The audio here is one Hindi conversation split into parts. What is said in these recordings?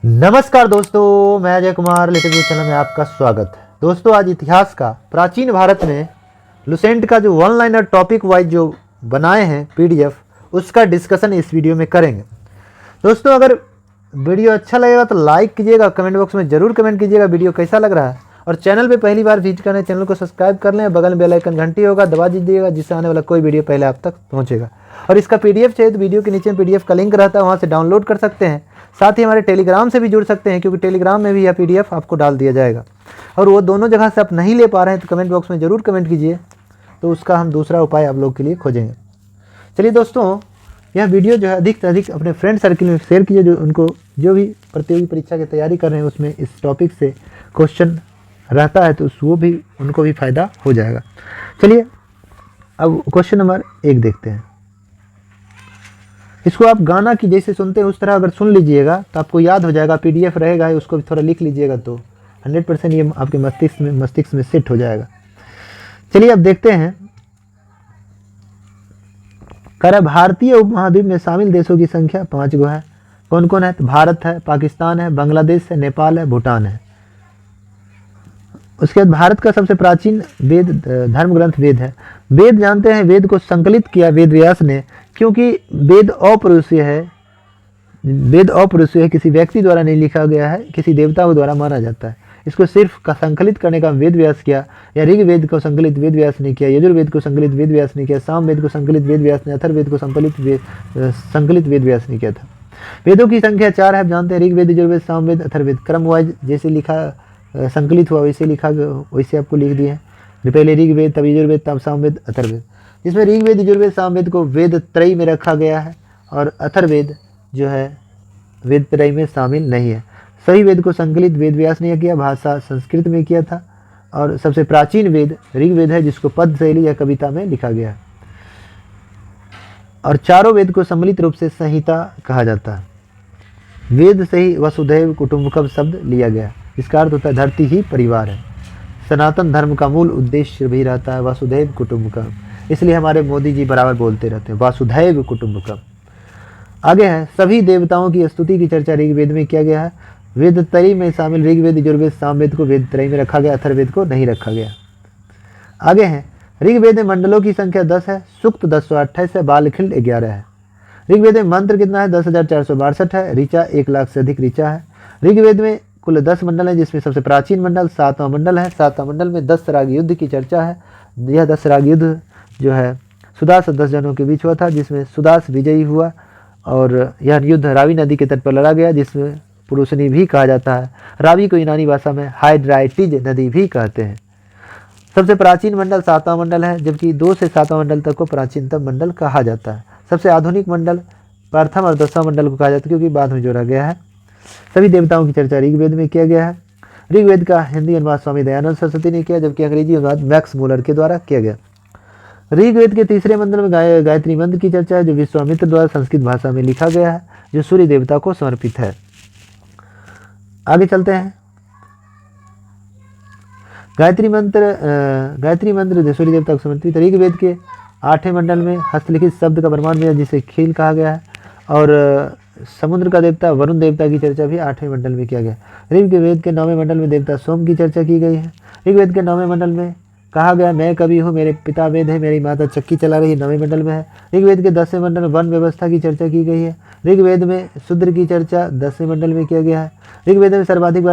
नमस्कार दोस्तों, मैं अजय कुमार लिटिल गुरु चैनल में आपका स्वागत है। दोस्तों, आज इतिहास का प्राचीन भारत में लुसेंट का जो वन लाइनर टॉपिक वाइज जो बनाए हैं पीडीएफ, उसका डिस्कशन इस वीडियो में करेंगे। दोस्तों, अगर वीडियो अच्छा लगेगा तो लाइक कीजिएगा, कमेंट बॉक्स में ज़रूर कमेंट कीजिएगा वीडियो कैसा लग रहा है। और चैनल पे पहली बार विजिट करने चैनल को सब्सक्राइब कर लें, बगल में बेल आइकन घंटी होगा दबा दीजिएगा, जिससे आने वाला कोई वीडियो पहले आप तक पहुँचेगा। और इसका पीडीएफ चाहिए तो वीडियो के नीचे पीडीएफ का लिंक रहता है, वहाँ से डाउनलोड कर सकते हैं। साथ ही हमारे टेलीग्राम से भी जुड़ सकते हैं, क्योंकि टेलीग्राम में भी यह पीडीएफ आपको डाल दिया जाएगा। और वो दोनों जगह से आप नहीं ले पा रहे हैं तो कमेंट बॉक्स में ज़रूर कमेंट कीजिए, तो उसका हम दूसरा उपाय आप लोग के लिए खोजेंगे। चलिए दोस्तों, यह वीडियो जो है अधिक से अधिक अपने फ्रेंड सर्किल में शेयर कीजिए, जो उनको जो भी प्रतियोगी परीक्षा की तैयारी कर रहे हैं उसमें इस टॉपिक से क्वेश्चन रहता है, तो वो भी उनको भी फ़ायदा हो जाएगा। चलिए अब क्वेश्चन नंबर 1 देखते हैं। इसको आप गाना की जैसे सुनते हैं उस तरह अगर सुन लीजिएगा तो आपको याद हो जाएगा। पीडीएफ रहेगा, उसको भी थोड़ा लिख लीजिएगा तो 100% ये आपके मस्तिष्क में सेट हो जाएगा। चलिए अब देखते हैं। भारतीय उपमहाद्वीप में शामिल देशों की संख्या 5 गो है। कौन कौन है? तो भारत है, पाकिस्तान है, बांग्लादेश है, नेपाल है, भूटान है। उसके बाद भारत का सबसे प्राचीन वेद धर्म ग्रंथ वेद है। वेद जानते हैं, वेद को संकलित किया वेद व्यास ने, क्योंकि वेद अपरुषीय है। वेद अपरुषीय है, किसी व्यक्ति द्वारा नहीं लिखा गया है, किसी देवता द्वारा माना जाता है। इसको सिर्फ संकलित करने का वेद व्यास किया, या ऋग वेद को संकलित वेद व्यास ने किया, यजुर्वेद को संकलित वेद व्यास ने किया, साम वेद को संकलित वेद व्यास ने, अथर्ववेद को संकलित वेद व्यास ने किया था। वेदों की संख्या 4 है, आप जानते हैं। ऋग्वेद, यजुर्वेद, सामवेद, अथर्ववेद। क्रम वाइज जैसे लिखा संकलित हुआ वैसे लिखा, वैसे आपको लिख दिए हैं। पहले ऋग्वेद, तब यजुर्वेद, तब सामवेद, अथर्ववेद। जिसमें ऋग्वेद, यजुर्वेद, सामवेद को वेद त्रयी में रखा गया है, और अथर्ववेद जो है वेद त्रयी में शामिल नहीं है। सही वेद को संकलित वेद व्यास ने किया, भाषा संस्कृत में किया था। और सबसे प्राचीन वेद ऋग्वेद है, जिसको पद शैली या कविता में लिखा गया है। और चारों वेद को सम्मिलित रूप से संहिता कहा जाता है। वेद से ही वसुधैव कुटुंबकम शब्द लिया गया, इसका अर्थ होता है धरती ही परिवार है। सनातन धर्म का मूल उद्देश्य भी रहता है वसुधैव कुटुंबकम, इसलिए हमारे मोदी जी बराबर बोलते रहते हैं वसुधैव कुटुंबकम। आगे है, सभी देवताओं की स्तुति की चर्चा ऋग्वेद में किया गया है। वेद त्रयी में शामिल ऋग्वेद, यजुर्वेद, सामवेद को वेद त्रयी में रखा गया, अथर्ववेद को नहीं रखा गया। आगे है, ऋग्वेद में मंडलों की संख्या 10 है, सूक्त 1028 है, बालखिल्ड 11 है। ऋग्वेद में मंत्र कितना है? 10,462 है। ऋचा 1 लाख से अधिक ऋचा है। ऋग्वेद में कुल 10 मंडल है, जिसमें सबसे प्राचीन मंडल 7वां मंडल है। 7वां मंडल में 10 राग युद्ध की चर्चा है। यह 10 राग युद्ध जो है सुदास और 10 जनों के बीच हुआ था, जिसमें सुदास विजयी हुआ, और यह युद्ध रावी नदी के तट पर लड़ा गया, जिसमें पुरुषनी भी कहा जाता है। रावी को यूनानी भाषा में हाइड्राइटिज नदी भी कहते हैं। सबसे प्राचीन मंडल 7वां मंडल है, जबकि 2 से 7वां मंडल तक को प्राचीनतम मंडल कहा जाता है। सबसे आधुनिक मंडल प्रथम और 10वां मंडल को कहा जाता है, क्योंकि बाद में जोड़ा गया है। सभी देवताओं की चर्चा ऋग्वेद में किया गया है। ऋग्वेद का हिंदी अनुवाद स्वामी दयानंद सरस्वती ने किया, जबकि अंग्रेजी अनुवाद मैक्स मूलर के द्वारा किया गया। ऋग्वेद के तीसरे मंडल में गायत्री मंत्र की चर्चा है, जो विश्वामित्र द्वारा संस्कृत भाषा में लिखा गया है, जो सूर्य देवता को समर्पित है। आगे चलते हैं। गायत्री मंत्र जो सूर्य देवता को समर्पित। ऋग्वेद के 8वें मंडल में हस्तलिखित शब्द का प्रमाण मिला, जिसे खील कहा गया है। और समुद्र का देवता वरुण देवता की चर्चा भी 8वें मंडल में किया गया। ऋग्वेद के 9वें मंडल में देवता सोम की चर्चा की गई है। ऋग्वेद के 9वें मंडल में कहा गया, मैं कवि हूँ, मेरे पिता वेद है, मेरी माता चक्की चला रही है, 9वें मंडल में है। ऋग्वेद के 10वें मंडल में वन व्यवस्था की चर्चा की गई है। ऋग्वेद में शूद्र की चर्चा 10वें मंडल में किया गया है। ऋग्वेद में सर्वाधिक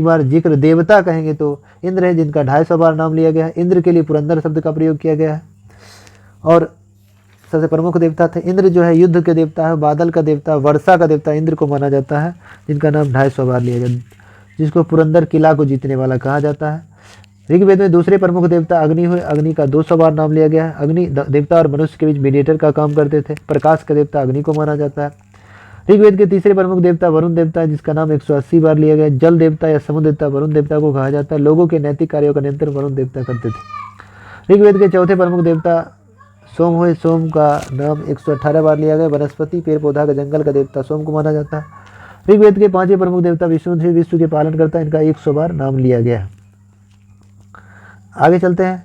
बार जिक्र देवता कहेंगे तो इंद्र है, जिनका 250 बार नाम लिया गया है। इंद्र के लिए पुरंदर शब्द का प्रयोग किया गया है। और सबसे प्रमुख देवता थे इंद्र, जो है युद्ध के देवता है, बादल का देवता, वर्षा का देवता इंद्र को माना जाता है, जिनका नाम 250 बार लिया गया, जिसको पुरंदर किला को जीतने वाला कहा जाता है। ऋग्वेद में दूसरे प्रमुख देवता अग्नि हुए, अग्नि का 200 बार नाम लिया गया है। अग्नि देवता और मनुष्य के बीच मीडिएटर का काम करते थे। प्रकाश का देवता अग्नि को माना जाता है। ऋग्वेद के तीसरे प्रमुख देवता वरुण देवता है, जिसका नाम 180 बार लिया गया। जल देवता या समुद्र देवता वरुण देवता को कहा जाता है। लोगों के नैतिक कार्यों का नियंत्रण वरुण देवता करते थे। ऋग्वेद के चौथे प्रमुख देवता सोम हुए, सोम का नाम 118 बार लिया गया। वनस्पति, पेड़ पौधा का, जंगल का देवता सोम को माना जाता है। ऋग्वेद के 5वें प्रमुख देवता विष्णु थे, विश्व के पालन करता है, इनका 100 बार नाम लिया गया है। आगे चलते हैं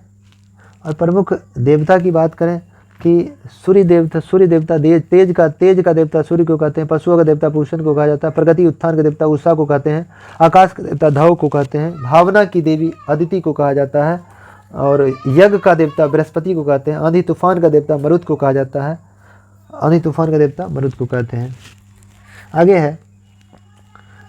और प्रमुख देवता की बात करें कि सूर्य देवता तेज का देवता सूर्य को कहते हैं, पशुओं का देवता पूषण को कहा जाता है, प्रगति उत्थान का देवता उषा को कहते हैं, आकाश का देवता धव को कहते हैं, भावना की देवी अदिति को कहा जाता है, और यज्ञ का देवता बृहस्पति को कहते हैं, आंधी तूफान का देवता मरुत को कहा जाता है, आंधी तूफान का देवता मरुत को कहते हैं। आगे है,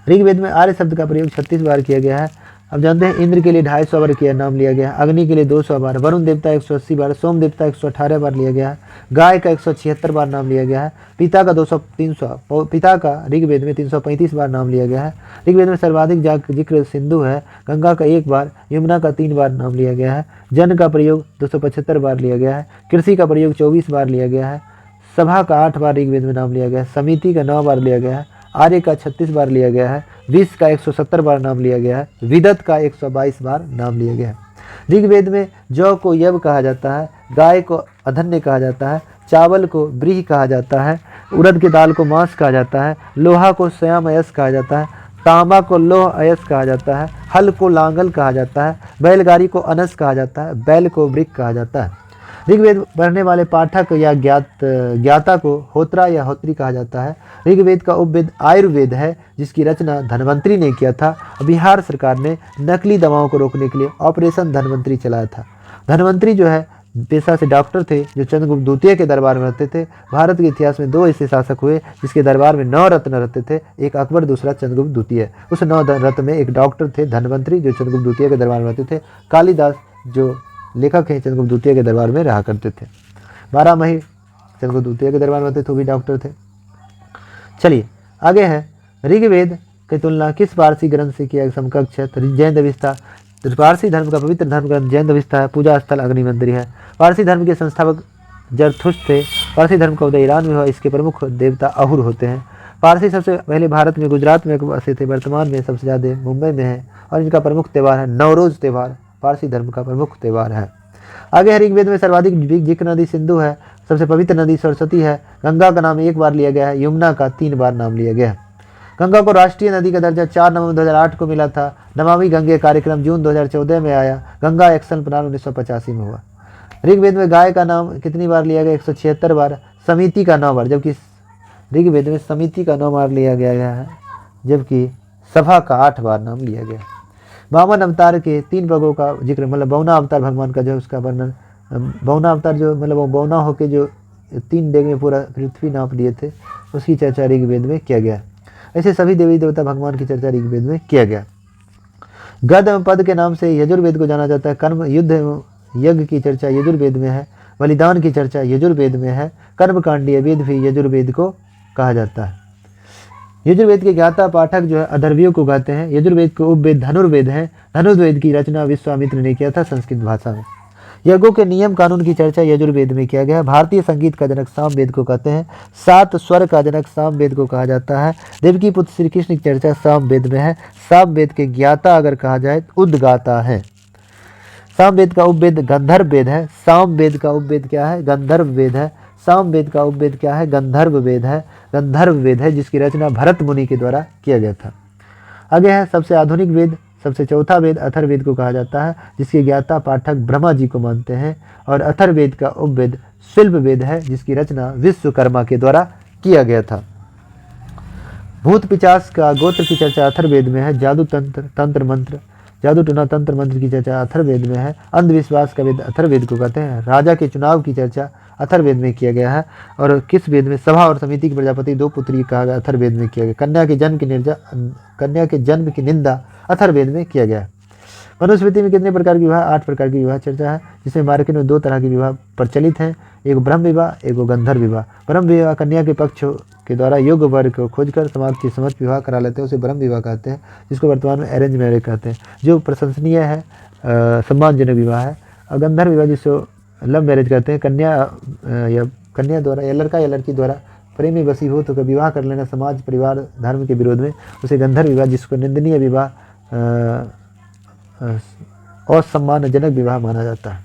ऋग्वेद में आर्य शब्द का प्रयोग 36 बार किया गया है। अब जानते हैं इंद्र के लिए 250 बार किया नाम लिया गया है, अग्नि के लिए 200 बार, वरुण देवता 180 बार, सोम देवता 118 बार लिया गया है, गाय का 176 बार नाम लिया गया है, पिता का 300 पिता का ऋग्वेद में 335 बार नाम लिया गया है। ऋग्वेद में सर्वाधिक जिक्र सिंधु है, गंगा का 1 बार, यमुना का 3 बार नाम लिया गया है, जन का प्रयोग 275 बार लिया गया है, कृषि का प्रयोग 24 बार लिया गया है, सभा का 8 बार ऋग्वेद में नाम लिया गया है, समिति का 9 बार लिया गया है, आर्य का 36 बार लिया गया है, विष का 170 बार नाम लिया गया है, विदत का 122 बार नाम लिया गया है। ऋग्वेद में जौ को यव कहा जाता है, गाय को अधन्य कहा जाता है, चावल को ब्रीह कहा जाता है, उड़द की दाल को मांस कहा जाता है, लोहा को श्याम अयस कहा जाता है, तांबा को लोह अयस कहा जाता है, हल को लांगल कहा जाता है, बैलगाड़ी को अनस कहा जाता है, बैल को वृक कहा जाता है। ऋग्वेद पढ़ने वाले पाठक या ज्ञाता को होत्रा या होत्री कहा जाता है। ऋग्वेद का उपवेद आयुर्वेद है, जिसकी रचना धन्वंतरी ने किया था। बिहार सरकार ने नकली दवाओं को रोकने के लिए ऑपरेशन धन्वंतरी चलाया था। धन्वंतरी जो है पेशा से डॉक्टर थे, जो चंद्रगुप्त द्वितीय के दरबार में रहते थे। भारत के इतिहास में 2 ऐसे शासक हुए जिसके दरबार में 9 रत्न रहते थे, एक अकबर, दूसरा चंद्रगुप्त द्वितीय। उस 9 रत्न में एक डॉक्टर थे धन्वंतरी, जो चंद्रगुप्त द्वितीय के दरबार में रहते थे। कालिदास जो लेखक हैं चंद्रगुप्त द्वितीय के दरबार में रहा करते थे। 12 मही चंद्रगुप्त द्वितीय के दरबार में रहते थे, वो भी डॉक्टर थे। चलिए आगे है, ऋग्वेद की तुलना किस पारसी ग्रंथ से किया समकक्ष है? जैन दविस्ता। पारसी धर्म का पवित्र धर्म ग्रंथ जैन दविस्ता है, पूजा स्थल अग्नि मंदिर है। पारसी धर्म के संस्थापक जरथुस्त्र थे। पारसी धर्म का उदय ईरान में हुआ, इसके प्रमुख देवता अहुर होते हैं। पारसी सबसे पहले भारत में गुजरात में बसे थे, वर्तमान में सबसे ज़्यादा मुंबई में है, और इनका प्रमुख त्यौहार है नवरोज त्यौहार, पारसी धर्म का प्रमुख त्यौहार है। आगे है, ऋग्वेद में सर्वाधिक जिक्र नदी सिंधु है, सबसे पवित्र नदी सरस्वती है। गंगा का नाम 1 बार लिया गया है, यमुना का 3 बार नाम लिया गया है। गंगा को राष्ट्रीय नदी का दर्जा 4 नवंबर 2008 को मिला था। नमामि गंगे कार्यक्रम जून 2014 में आया। गंगा एक्शन प्लान 1985 में हुआ। ऋग्वेद में गाय का नाम कितनी बार लिया गया? 176 बार। समिति का 9 बार, जबकि ऋग्वेद में समिति का 9 बार लिया गया है, जबकि सभा का 8 बार नाम लिया गया। वामन अवतार के 3 भागों का जिक्र, मतलब बौना अवतार भगवान का जो उसका वर्णन, बौना अवतार जो मतलब वो बौना होके जो 3 डेग में पूरा पृथ्वी नाप लिए थे, उसकी चर्चा ऋग्वेद में किया गया। ऐसे सभी देवी देवता भगवान की चर्चा ऋग्वेद में किया गया। गद एवं पद के नाम से यजुर्वेद को जाना जाता है। कर्म, युद्ध एवं यज्ञ की चर्चा यजुर्वेद में है। बलिदान की चर्चा यजुर्वेद में है। कर्मकांडीय वेद भी यजुर्वेद को कहा जाता है। यजुर्वेद के ज्ञाता पाठक जो है अधर्वियों को कहते हैं। यजुर्वेद को उपवेद धनुर्वेद है। धनुर्वेद की रचना विश्वामित्र ने किया था संस्कृत भाषा में। यज्ञों के नियम कानून की चर्चा यजुर्वेद में किया गया। भारतीय संगीत का जनक सामवेद को कहते हैं। 7 स्वर का जनक सामवेद को कहा जाता है। देवकी पुत्र श्री कृष्ण की चर्चा सामवेद में है। सामवेद के ज्ञाता अगर कहा जाए तो उद्गाता है। सामवेद का उपवेद गंधर्व वेद है। सामवेद का उपवेद क्या है? गंधर्व वेद है। सामवेद का उपवेद क्या है? गंधर्व वेद है। गंधर्व वेद है जिसकी रचना भरत मुनि के द्वारा किया गया था। आगे है सबसे आधुनिक वेद, सबसे चौथा वेद अथर्ववेद को कहा जाता है, जिसके ज्ञाता पाठक ब्रह्मा जी को मानते हैं। और अथर्ववेद का उपवेद शिल्प वेद है, जिसकी रचना विश्वकर्मा के द्वारा किया गया था। भूत पिचास का गोत्र की चर्चा अथर्ववेद में है। जादू तंत्र मंत्र, जादू टोना तंत्र मंत्र की चर्चा अथर्ववेद में है। अंधविश्वास का वेद अथर्ववेद को कहते हैं। राजा के चुनाव की चर्चा अथर्ववेद में किया गया है। और किस वेद में? सभा और समिति की प्रजापति 2 पुत्री कहा गया, अथर्ववेद में किया गया। कन्या के जन्म की निंदा अथर्ववेद में किया गया। मनुस्मृति में कितने प्रकार के विवाह? 8 प्रकार की विवाह चर्चा है, जिसमें मार्केट में 2 तरह के विवाह प्रचलित हैं, एक ब्रह्म विवाह, एक गंधर्व विवाह। ब्रह्म विवाह कन्या के पक्ष के द्वारा योग्य वर को खोजकर समाज की समझ विवाह करा लेते हैं, उसे ब्रह्म विवाह कहते हैं, जिसको वर्तमान में अरेंज मैरिज कहते हैं, जो प्रशंसनीय है, सम्मानजनक विवाह है। और गंधर्व विवाह जिसको लव मैरिज कहते हैं, कन्या द्वारा या लड़का या लड़की द्वारा प्रेमी वशीभूत होकर विवाह कर लेना समाज परिवार धर्म के विरोध में, उसे गंधर्व विवाह, जिसको निंदनीय विवाह असम्मानजनक विवाह माना जाता है।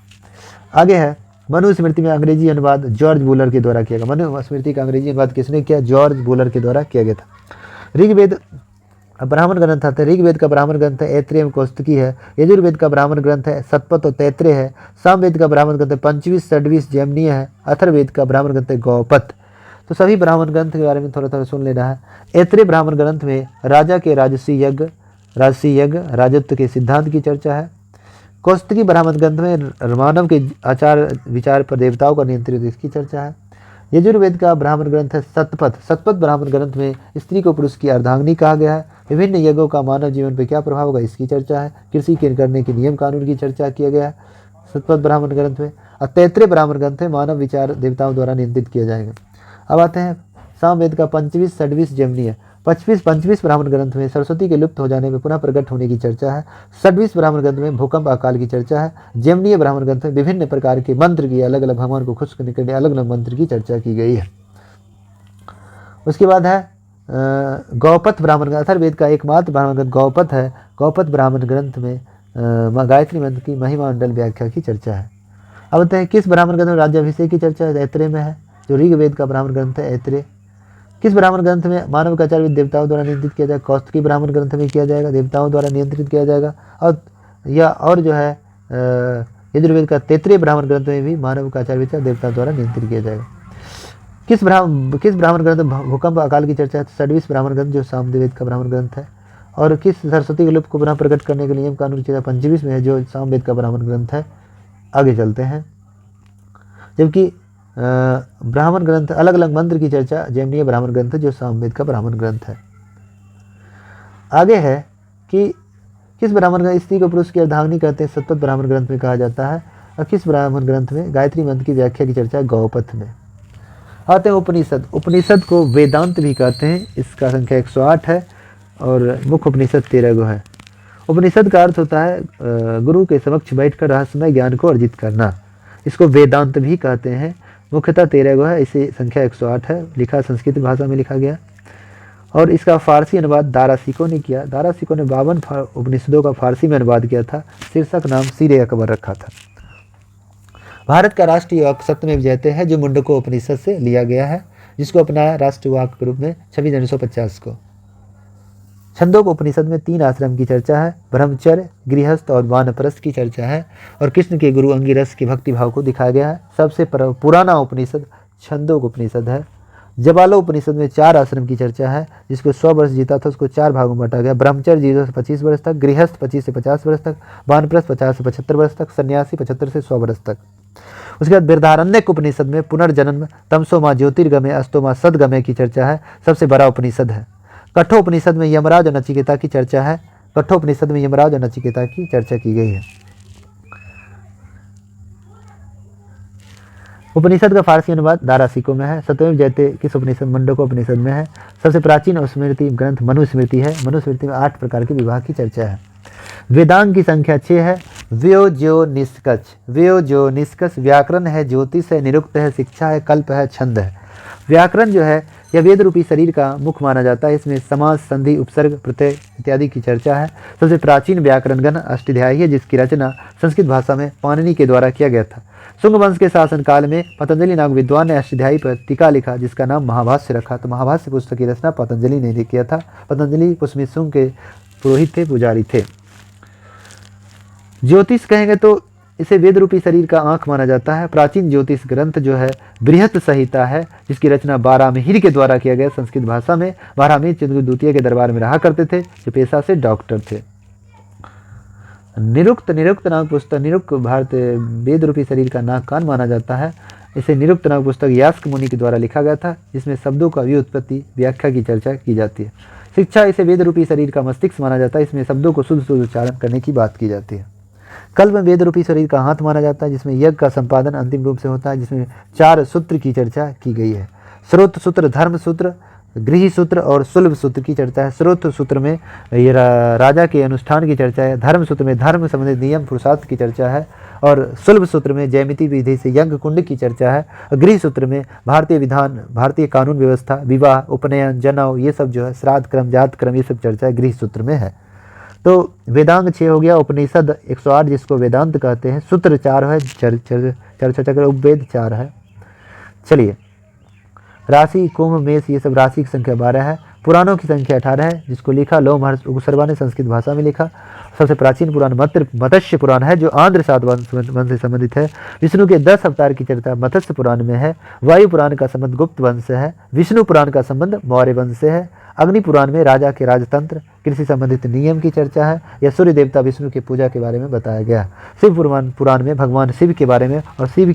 आगे है मनुस्मृति में अंग्रेजी अनुवाद जॉर्ज बुलर के द्वारा किया गया। मनुस्मृति का अंग्रेजी अनुवाद किसने किया? जॉर्ज बुलर के द्वारा किया गया था। ऋग्वेद अब ब्राह्मण ग्रंथ आते हैं। ऋग्वेद का ब्राह्मण ग्रंथ है ऐत्रेय एवं कौस्तुकी है। यजुर्वेद का ब्राह्मण ग्रंथ है सतपथ और तैत्रेय है। सामवेद का ब्राह्मण ग्रंथ है पंचवीस षड्वीस जैमिनीय है। अथर्ववेद का ब्राह्मण ग्रंथ है गौपथ। तो सभी ब्राह्मण ग्रंथ के बारे में थोड़ा थोड़ा सुन लेना है। ऐत्रेय ब्राह्मण ग्रंथ में राजा के राजसी यज्ञ राजत्व के सिद्धांत की चर्चा है। कौस्तुकी ब्राह्मण ग्रंथ में मानव के आचार विचार पर देवताओं का नियंत्रित इसकी चर्चा है। यजुर्वेद का ब्राह्मण ग्रंथ है सतपथ ब्राह्मण ग्रंथ में स्त्री को पुरुष की अर्धांगिनी कहा गया है। विभिन्न यज्ञों का मानव जीवन पर क्या प्रभाव होगा इसकी चर्चा है। कृषि के करने के नियम कानून की चर्चा किया गया है सतपथ ब्राह्मण ग्रंथ में। और तैत्रेय ब्राह्मण ग्रंथ में मानव विचार देवताओं द्वारा नियंत्रित किया जाएगा। अब आते हैं सामवेद का पंचवीस षड्वीस जैमिनीय। पंचवीस ब्राह्मण ग्रंथ में सरस्वती के लुप्त हो जाने में पुनः प्रकट होने की चर्चा है। षड्वीस ब्राह्मण ग्रंथ में भूकंप अकाल की चर्चा है। जैमिनीय ब्राह्मण ग्रंथ में विभिन्न प्रकार के मंत्र की अलग अलग भगवान को खुश करने के लिए अलग अलग मंत्र की चर्चा की गई है। उसके बाद है गौपथ ब्राह्मण ग्रंथ। अथर्ववेद का एकमात्र ब्राह्मण ग्रंथ गौपथ है। गौपथ ब्राह्मण ग्रंथ में गायत्री मंत्र की महिमा मंडल व्याख्या की चर्चा है। अब बताते हैं किस ब्राह्मण ग्रंथ में राज्याभिषेक की चर्चा ऐत्रेय में है, जो ऋग्वेद का ब्राह्मण ग्रंथ है ऐत्रेय। किस ब्राह्मण ग्रंथ में मानव का आचार देवताओं द्वारा नियंत्रित किया जाएगा, कौस्तुकी ब्राह्मण ग्रंथ में किया जाएगा, देवताओं द्वारा नियंत्रित किया जाएगा। और जो है यजुर्वेद का तैत्रेय ब्राह्मण ग्रंथ में भी मानव का आचार विचार देवताओं द्वारा नियंत्रित किया जाएगा। किस ब्राह्मण ग्रंथ में भूकंप अकाल की चर्चा है, षड्वीस ब्राह्मण ग्रंथ जो सामवेद का ब्राह्मण ग्रंथ है। और किस सरस्वती के लुप्त को पुनः प्रकट करने के नियम कानून की चर्चा पंचवीस में है, जो सामवेद का ब्राह्मण ग्रंथ है। आगे चलते हैं। जबकि ब्राह्मण ग्रंथ अलग अलग मंत्र की चर्चा जैमिनीय ब्राह्मण ग्रंथ है, जो सामवेद का ब्राह्मण ग्रंथ है। आगे है कि किस ब्राह्मण ग्रंथ स्त्री को पुरुष की अर्धांगिनी कहते हैं, सतपथ ब्राह्मण ग्रंथ में कहा जाता है। और किस ब्राह्मण ग्रंथ में गायत्री मंत्र की व्याख्या की चर्चा है, गौपथ में। आते हैं उपनिषद को वेदांत भी कहते हैं। इसका संख्या 108 है और मुख्य उपनिषद 13 गो है। उपनिषद का अर्थ होता है गुरु के समक्ष बैठकर रहस्यमय ज्ञान को अर्जित करना। इसको वेदांत भी कहते हैं। मुख्यतः 13 गो है, इसे संख्या 108 है। लिखा संस्कृत भाषा में लिखा गया और इसका फारसी अनुवाद दारासिको ने किया। दारासिको ने 52 उपनिषदों का फारसी में अनुवाद किया था। शीर्षक नाम सिर अकबर रखा था। भारत का राष्ट्रीय वाक्य सत्यमेव जयते है, जो मुंडको उपनिषद से लिया गया है, जिसको अपनाया राष्ट्रीय वाक्य के रूप में 26/1950 को। छंदोग उपनिषद में 3 आश्रम की चर्चा है, ब्रह्मचर्य, गृहस्थ और वानप्रस्थ की चर्चा है। और कृष्ण के गुरु अंगिरस के भक्ति भाव को दिखाया गया है। सबसे पुराना उपनिषद छंदोग उपनिषद है। जबालो उपनिषद में 4 आश्रम की चर्चा है, जिसको 100 वर्ष जीता था उसको 4 भागों में बांटा गया। ब्रह्मचर्य 0 से 25 वर्ष तक, गृहस्थ 25 से 50 वर्ष तक, वानप्रस्थ 50 से 75 वर्ष तक, सन्यासी 75 से 100 वर्ष तक। उसके बाद बृहदारण्यक उपनिषद में पुनर्जन्म, तमसोमा ज्योतिर्गमय, अस्तोमा सदगमय की चर्चा है। सबसे बड़ा उपनिषद है। कठोपनिषद में यमराज और नचिकेता की चर्चा है। कठोपनिषद में यमराज और नचिकेता की चर्चा की गई है। उपनिषद का फारसी अनुवाद दारासिको में है। सत्यमेव जयते किस उपनिषद, मुंडको उपनिषद में है। सबसे प्राचीन स्मृति ग्रंथ मनुस्मृति है। मनुस्मृति में 8 प्रकार के विभाग की चर्चा है। वेदांग की संख्या 6 है। व्यो जो निष्कच व्याकरण है, ज्योतिष है, निरुक्त है, शिक्षा है, कल्प है, छंद है। व्याकरण जो है यह वेद रूपी शरीर का मुख माना जाता है। इसमें समास, संधि, उपसर्ग, प्रत्यय इत्यादि की चर्चा है। सबसे प्राचीन व्याकरण गण अष्टाध्यायी है, जिसकी रचना संस्कृत भाषा में पाणिनि के द्वारा किया गया था। शुंग वंश के शासनकाल में पतंजलि नामक विद्वान ने अष्टाध्यायी पर टीका लिखा, जिसका नाम महाभाष्य रखा। तो महाभाष्य पुस्तक की रचना पतंजलि ने किया था। पतंजलि पुष्मित शुंग के पुरोहित थे, पुजारी थे। ज्योतिष कहेंगे तो इसे वेद रूपी शरीर का आंख माना जाता है। प्राचीन ज्योतिष ग्रंथ जो है बृहत संहिता है, जिसकी रचना बारामिहिर के द्वारा किया गया संस्कृत भाषा में। बारामिहिर चंद्रगुप्त द्वितीय के दरबार में रहा करते थे, जो पेशा से डॉक्टर थे। निरुक्त नामक पुस्तक, निरुक्त भारत वेद रूपी शरीर का नाक कान माना जाता है। इसे निरुक्त नामक पुस्तक यास्क मुनि के द्वारा लिखा गया था, जिसमें शब्दों का व्युत्पत्ति व्याख्या की चर्चा की जाती है। शिक्षा, इसे वेद रूपी शरीर का मस्तिष्क माना जाता है। इसमें शब्दों को शुद्ध उच्चारण करने की बात की जाती है। कल्प में वेद रूपी शरीर का हाथ माना जाता है, जिसमें यज्ञ का संपादन अंतिम रूप से होता है, जिसमें 4 सूत्र की चर्चा की गई है। स्रोत सूत्र, धर्म सूत्र, गृह सूत्र और सुलभ सूत्र की चर्चा है। स्रोत सूत्र में ये राजा के अनुष्ठान की चर्चा है। धर्म सूत्र में धर्म संबंधित नियम पुरुषार्थ की चर्चा है। और सुलभ सूत्र में जैमिति विधि से यज्ञ कुंड की चर्चा है। और गृह सूत्र में भारतीय विधान, भारतीय कानून व्यवस्था, विवाह, उपनयन, जनेऊ, ये सब जो है, श्राद्ध क्रम, जात क्रम, ये सब चर्चा गृह सूत्र में है। तो वेदांग 6 हो गया। उपनिषद 108 जिसको वेदांत कहते हैं। सूत्र 4 है। चर्चा चक्र उपवेद 4 है। चलिए, राशि कुंभ मेष ये सब राशि की संख्या 12 है। पुराणों की संख्या 18 है, जिसको लिखा लोह महर्षि उग्रशर्मा ने संस्कृत भाषा में लिखा। सबसे प्राचीन पुराण मत्स्य पुराण है, जो आंध्र सात वंश से संबंधित है। विष्णु के 10 अवतार की चर्चा मत्स्य पुराण में है। वायु पुराण का संबंध गुप्त वंश से है। विष्णु पुराण का संबंध मौर्य वंश से है। अग्नि पुराण में राजा के राजतंत्र, कृषि संबंधित नियम की चर्चा है। यह सूर्य देवता विष्णु की पूजा के बारे में बताया गया। शिव पुराण में भगवान शिव के बारे में और शिव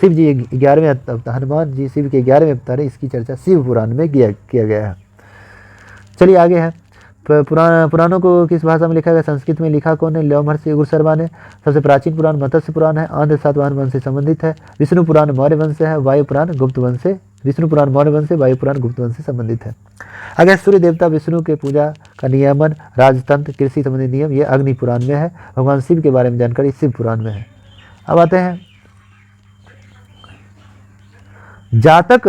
जी 11वें, हनुमान जी शिव के 11वें अवतार है, इसकी चर्चा शिव पुराण में किया गया है। चलिए आगे है। पुराणों को किस भाषा में लिखा गया? संस्कृत में लिखा कौन है? लोह महर्षि उग्रशर्मा ने। सबसे प्राचीन पुराण मत्स्य पुराण है, आंध्र सातवाहन वंश से संबंधित है। विष्णु पुराण मौर्य वंश से है। वायु पुराण गुप्त वंश से, विष्णु पुराण मौर्य वंश से, वायु पुराण गुप्त वंश से संबंधित है। अगर सूर्य देवता विष्णु के पूजा का नियमन, राजतंत्र, कृषि संबंधी नियम, ये अग्नि पुराण में है। भगवान शिव के बारे में जानकारी शिव पुराण में है। अब आते हैं जातक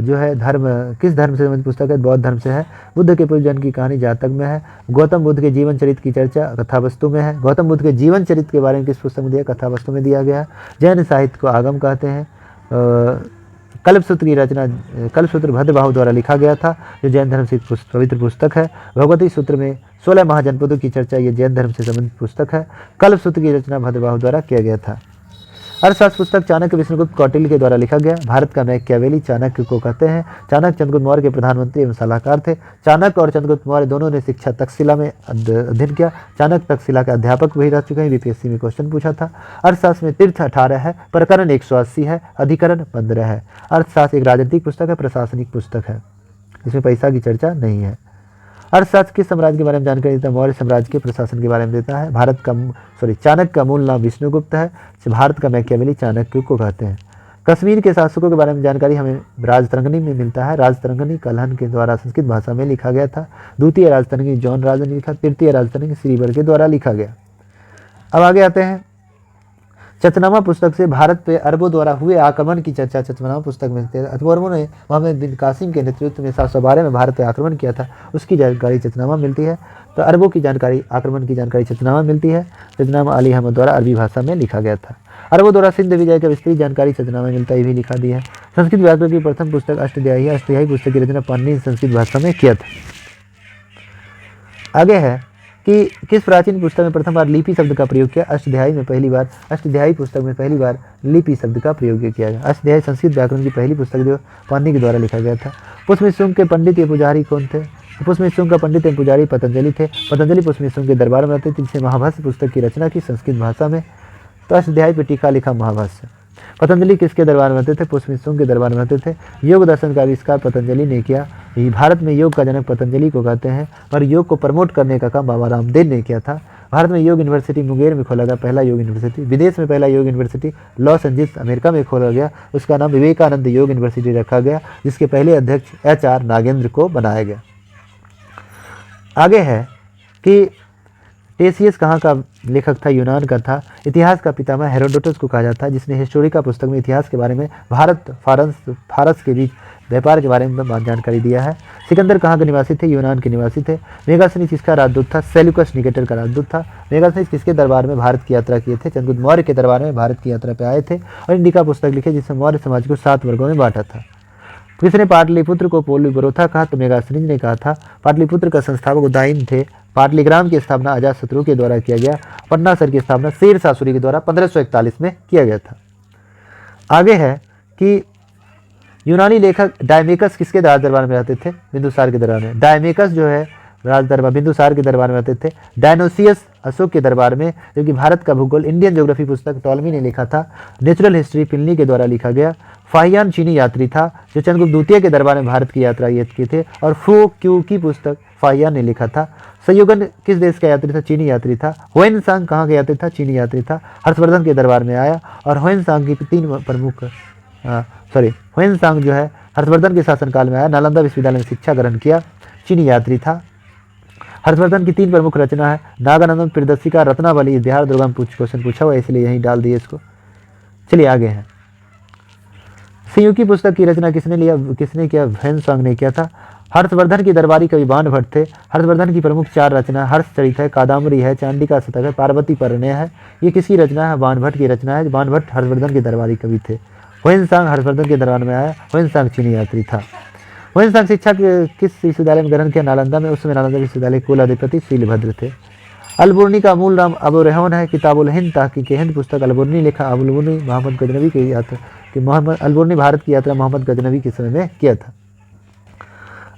जो है धर्म, किस धर्म से संबंधित पुस्तक है? बौद्ध धर्म से है। बुद्ध के पूर्वजन की कहानी जातक में है। गौतम बुद्ध के जीवन चरित्र की चर्चा कथावस्तु में है। गौतम बुद्ध के जीवन चरित्र के बारे में किस पुस्तक में दिया? कथावस्तु में दिया गया। जैन साहित्य को आगम कहते हैं। कल्पसूत्र की रचना कल्पसूत्र भद्रबाहु द्वारा लिखा गया था, जो जैन धर्म से पवित्र पुस्तक है। भगवती सूत्र में 16 महाजनपदों की चर्चा, ये जैन धर्म से संबंधित पुस्तक है। कल्पसूत्र की रचना भद्रबाहु द्वारा किया गया था। अर्थशास्त्र पुस्तक चाणक्य विष्णुगुप्त कौटिल्य के द्वारा लिखा गया। भारत का मैकियावेली चाणक्य को कहते हैं। चाणक्य चंद्रगुप्त मौर्य के प्रधानमंत्री एवं सलाहकार थे। चाणक्य और चंद्रगुप्त मौर्य दोनों ने शिक्षा तक्षशिला में अध्ययन किया। चाणक्य तक्षशिला के अध्यापक भी रह चुके हैं। यूपीएससी में क्वेश्चन पूछा था। अर्थशास्त्र में तीर्थ 18 है, प्रकरण 180 है, अधिकरण 15 है। अर्थशास्त्र एक राजनीतिक पुस्तक है, प्रशासनिक पुस्तक है, इसमें पैसा की चर्चा नहीं है। अर्थशास्त्र किस साम्राज्य के बारे में जानकारी देता है? मौर्य साम्राज्य के प्रशासन के बारे में देता है। चाणक्य का मूल नाम विष्णुगुप्त है। भारत का मैकियावेली चाणक्य को कहते हैं। कश्मीर के शासकों के बारे में जानकारी हमें राजतरंगिणी में मिलता है। राजतरंगिणी कल्हण के द्वारा संस्कृत भाषा में लिखा गया था। द्वितीय राजतरंगिणी जॉन राजा ने लिखा। तृतीय राजतरंगिणी श्रीवर के द्वारा लिखा गया। अब आगे आते हैं। चतनामा पुस्तक से भारत पे अरबों द्वारा हुए आक्रमण की चर्चा चतनामा पुस्तक में मिलती है। अरबों ने मोहम्मद बिन कासिम के नेतृत्व में 712 में भारत पे आक्रमण किया था, उसकी जानकारी चतनामा मिलती है। तो अरबों की जानकारी, आक्रमण की जानकारी चतनामा मिलती है। चतनामा अली अहमद द्वारा अरबी भाषा में लिखा गया था। अरबों द्वारा सिंध विजय का विस्तृत जानकारी चतनामा में मिलता है, ये भी लिखा दिया है। संस्कृत व्याकरण की प्रथम पुस्तक अष्टध्यायी है। अष्टध्यायी पुस्तक की रचना पाणिनि ने संस्कृत भाषा में किया था। आगे है कि किस प्राचीन पुस्तक में प्रथम बार लिपि शब्द का प्रयोग किया? अष्टध्यायी पुस्तक में पहली बार लिपि शब्द का प्रयोग किया गया। अष्टध्यायी संस्कृत व्याकरण की पहली पुस्तक जो पाणिनि के द्वारा लिखा गया था। पुष्पमिश्र के पंडित या पुजारी कौन थे? पुष्पमिश्र का पंडित एवं पुजारी पतंजलि थे। पतंजलि पुष्पमिश्र के दरबार में रहते थे, जिसने महाभाष्य पुस्तक की रचना की संस्कृत भाषा में। तो अष्टध्यायी पर टीका लिखा महाभाष्य। पतंजलि किसके दरबार में रहते थे? पुष्पमिश्र के दरबार में रहते थे। योग दर्शन का आविष्कार पतंजलि ने किया। भारत में योग का जनक पतंजलि को कहते हैं, और योग को प्रमोट करने का काम बाबा रामदेव ने किया था। भारत में योग यूनिवर्सिटी मुंगेर में खोला गया, पहला योग यूनिवर्सिटी। विदेश में पहला योग यूनिवर्सिटी लॉस एंजल्स अमेरिका में खोला गया, उसका नाम विवेकानंद योग यूनिवर्सिटी रखा गया, जिसके पहले अध्यक्ष HR नागेंद्र को बनाया गया। आगे है कि टेसियस कहाँ का लेखक था? यूनान का था। इतिहास का पितामह हेरोडोटस को कहा जाता है, जिसने हिस्टोरिका पुस्तक में इतिहास के बारे में भारत फारस के बीच व्यापार के बारे में जानकारी दिया है। सिकंदर कहाँ के निवासी थे? यूनान के निवासी थे। मेगास्थनीज किसका राजदूत था? सेल्यूकस निकेटर का राजदूत था। मेगास्थनीज किसके दरबार में भारत की यात्रा किए थे? चंद्रगुप्त मौर्य के दरबार में भारत की यात्रा पर आए थे और इंडिका पुस्तक लिखे, जिसमें मौर्य समाज को 7 वर्गों में बांटा था। किसने पाटलिपुत्र को पोलिबरोथा कहा? तो मेगास्थनीज ने कहा था। पाटलिपुत्र का संस्थापक उदयन थे। पाटलिग्राम की स्थापना अजातशत्रु के द्वारा किया गया। पटना शहर की स्थापना शेरशाह सूरी के द्वारा 1541 में किया गया था। आगे है कि यूनानी लेखक डायमेकस किसके राज दरबार में रहते थे? बिंदुसार के दरबार में। डायमेकस जो है राज दरबार बिंदुसार के दरबार में रहते थे। डायनोसियस अशोक के दरबार में, जो कि भारत का भूगोल इंडियन ज्योग्राफी पुस्तक टॉलमी ने लिखा था। नेचुरल हिस्ट्री प्लिनी के द्वारा लिखा गया। फाहियान चीनी यात्री था, जो चंद्रगुप्त द्वितीय के दरबार में भारत की यात्रा किए थे, और फू क्यू की पुस्तक फाहियान ने लिखा था। संयोगन किस देश का यात्री था? चीनी यात्री था। हुएनसांग कहाँ का यात्री था? चीनी यात्री था। हर्षवर्धन के दरबार में आया, और हुएनसांग की 3 प्रमुख हुएनसांग जो है हर्षवर्धन के शासनकाल में आया, नालंदा विश्वविद्यालय में शिक्षा ग्रहण किया, चीनी यात्री था। हर्षवर्धन की 3 प्रमुख रचना है नागानंदम, प्रियदर्शिका, रत्नावली। बिहार दुर्गा में क्वेश्चन पूछा हुआ है, इसलिए यहीं डाल दिए इसको। चलिए आगे हैं। संयुक्ति पुस्तक की रचना किसने किया? हुएनसांग ने किया था। हर्षवर्धन की दरबारी कवि बाणभट्ट थे। हर्षवर्धन की प्रमुख 4 रचना हर्षचरित है, कादम्बरी है, चांडिका शतक है, पार्वती परिणय है। ये किसकी रचना है? बाणभट्ट की रचना है। बाणभट्ट हर्षवर्धन के दरबारी कवि थे। हुएनसांग हर्षवर्धन के दरबार में आया। हुएनसांग चीनी यात्री था। वहीं संघ शिक्षा किस विश्वविद्यालय में ग्रहण किया? नालंदा में। उस समय नालंदा विश्वविद्यालय के कुल अधिपति शीलभद्र थे। अलबुर्नी का मूल नाम अबू रेहान है। किताबुल हिंद तहकीक हिंद पुस्तक अलबुर्नी लिखा। अलबुर्नी मोहम्मद गजनवी की यात्रा कि मोहम्मद अलबुर्नी भारत की यात्रा मोहम्मद गजनवी के समय में किया था।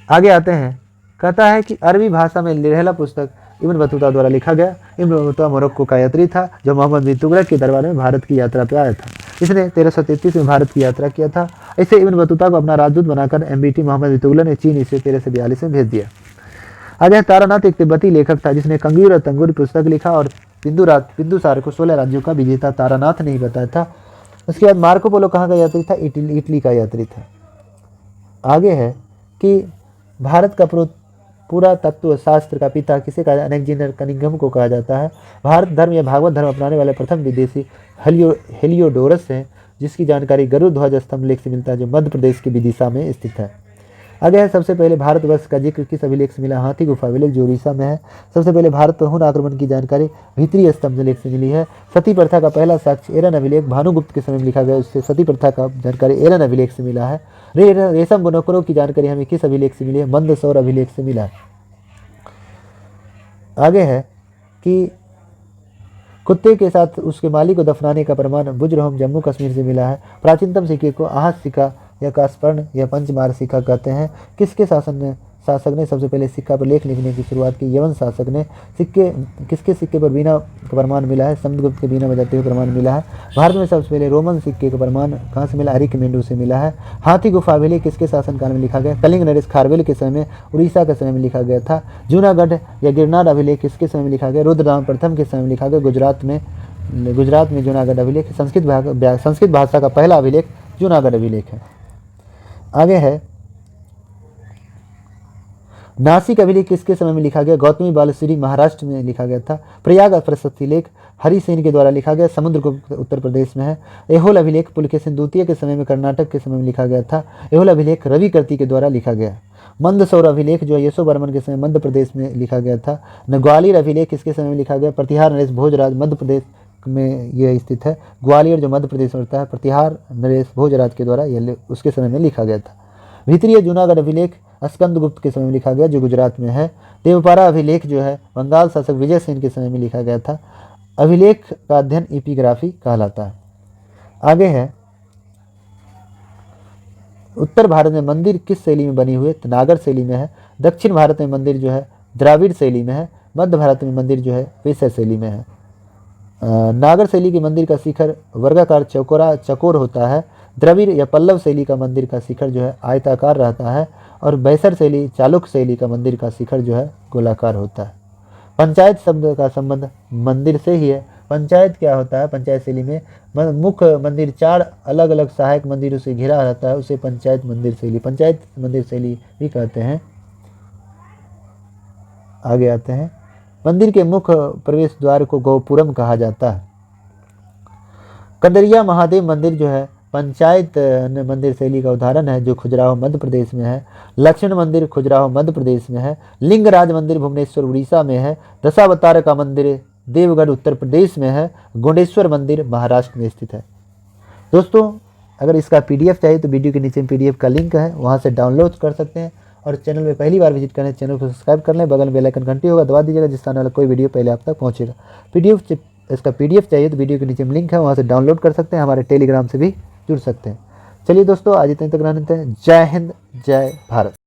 आगे आते हैं, कहता है कि अरबी भाषा में लिरहला पुस्तक इब्न बतूता द्वारा लिखा गया। इब्न बतूता मोरक्को का यात्री था जो मोहम्मद बिन तुगलक के दरबार में भारत की यात्रा पर आया था। इसने 1333 में भारत की यात्रा किया था। इसे इब्न बतूता को अपना राजदूत बनाकर एमबीटी मोहम्मद बिन तुगलक ने चीन इसे 1342 में भेज दिया। आगे तारानाथ एक तिब्बती लेखक था जिसने कंगूर और तंगूर पुस्तक लिखा और बिंदुसार को 16 राज्यों का विजेता तारानाथ ने ही बताया था। उसके बाद मार्को पोलो कहाँ का यात्री था? इटली का यात्री था। आगे है कि भारत का पूरा तत्व शास्त्र का पिता किसे कहा? अलेक्जेंडर कनिंघम को कहा जाता है। भारत धर्म या भागवत धर्म अपनाने वाले प्रथम विदेशी हेलियोडोरस हैं, जिसकी जानकारी गरुड़ ध्वज स्तंभ लेख से मिलता है जो मध्य प्रदेश के विदिशा में स्थित है। आगे है, सबसे पहले भारतवर्ष का जिक्र किस अभिलेख से मिला? हाथी गुफा अभिलेख जो उड़ीसा में है। सबसे पहले भारत पर हुन आक्रमण की जानकारी भीतरी स्तंभ लेख से मिली है। सती प्रथा का पहला साक्ष्य एरन अभिलेख भानुगुप्त के समय में लिखा गया, उससे सती प्रथा का जानकारी एरन अभिलेख से मिला है। रेशम बुनकरों की जानकारी हमें किस अभिलेख से मिली है? मंदसौर अभिलेख से मिला है। आगे है कि कुत्ते के साथ उसके मालिक को दफनाने का प्रमाण बुजरहोम जम्मू कश्मीर से मिला है। प्राचीनतम सिक्के को आहत सिक्का या कास्पर्ण या पंचमार सिक्का कहते हैं। किसके शासक ने सबसे पहले सिक्का पर लेख लिखने की शुरुआत की? यवन शासक ने। किसके सिक्के पर बीना का प्रमाण मिला है? समुद्रगुप्त के बीना बजाते हुए प्रमाण मिला है। भारत में सबसे पहले रोमन सिक्के का प्रमाण कहाँ से मिला? अरिकमेंडू से मिला है। हाथी गुफा अभिलेख किसके शासनकाल में लिखा गया? कलिंग नरेश खारवेल के समय में उड़ीसा के समय में लिखा गया था। जूनागढ़ या गिरनार अभिलेख किसके समय में लिखा गया? रुद्रदाम प्रथम के समय में लिखा गया। गुजरात में जूनागढ़ अभिलेख। संस्कृत भाषा का पहला अभिलेख जूनागढ़ अभिलेख है। आगे है, नासिक अभिलेख किसके समय में लिखा गया? गौतमी बालश्री महाराष्ट्र में लिखा गया था। प्रयाग प्रशस्ति लेख हरिसेन के द्वारा लिखा गया, समुद्रगुप्त उत्तर प्रदेश में है। एहोल अभिलेख पुलकेशिन द्वितीय के समय में कर्नाटक के समय में लिखा गया था। एहोल अभिलेख रवि कर्ती के द्वारा लिखा गया। मंदसौर अभिलेख जो यशो बर्मन के समय मध्य प्रदेश में लिखा गया था। ग्वालियर अभिलेख किसके समय में लिखा गया? प्रतिहार नरेश भोजराज मध्य प्रदेश में यह स्थित है। ग्वालियर जो मध्य प्रदेश में होता है, प्रतिहार नरेश भोजराज के द्वारा यह उसके समय में लिखा गया था। भीतरीय जूनागढ़ अभिलेख स्कंदगुप्त के समय में लिखा गया जो गुजरात में है। देवपारा अभिलेख जो है बंगाल शासक विजय सेन के समय में लिखा गया था। अभिलेख का अध्ययन एपिग्राफी कहलाता है। आगे है, उत्तर भारत में मंदिर किस शैली में बनी हुई है? तो नागर शैली में है। दक्षिण भारत में मंदिर जो है द्राविड़ शैली में है। मध्य भारत में मंदिर जो है वेश्य शैली में है। नागर शैली के मंदिर का शिखर वर्गाकार चकोर होता है। द्रविड़ या पल्लव शैली का मंदिर का शिखर जो है आयताकार रहता है और बैसर शैली चालुक्य शैली का मंदिर का शिखर जो है गोलाकार होता है। पंचायत शब्द का संबंध मंदिर से ही है। पंचायत क्या होता है? पंचायत शैली में मुख्य मंदिर 4 अलग अलग सहायक मंदिरों से घिरा रहता है, उसे पंचायत मंदिर शैली भी कहते हैं। आगे आते हैं, मंदिर के मुख्य प्रवेश द्वार को गोपुरम कहा जाता है। कंदरिया महादेव मंदिर जो है पंचायत मंदिर शैली का उदाहरण है जो खजुराहो मध्य प्रदेश में है। लक्ष्मण मंदिर खजुराहो मध्य प्रदेश में है। लिंगराज मंदिर भुवनेश्वर उड़ीसा में है। दशावतार का मंदिर देवगढ़ उत्तर प्रदेश में है। गोंडेश्वर मंदिर महाराष्ट्र में स्थित है। दोस्तों, अगर इसका PDF चाहिए तो वीडियो के नीचे PDF का लिंक है, वहाँ से डाउनलोड कर सकते हैं। और चैनल में पहली बार विजिट करें, चैनल को सब्सक्राइब कर लें, बगल में बेल आइकन घंटी होगा दबा दीजिएगा, जिससे आने वाला कोई वीडियो पहले आप तक पहुँचेगा। इसका PDF चाहिए तो वीडियो के नीचे लिंक है, वहाँ से डाउनलोड कर सकते हैं। हमारे टेलीग्राम से भी जुड़ सकते हैं। चलिए दोस्तों, आज इतने तक रहते हैं। जय हिंद, जय भारत।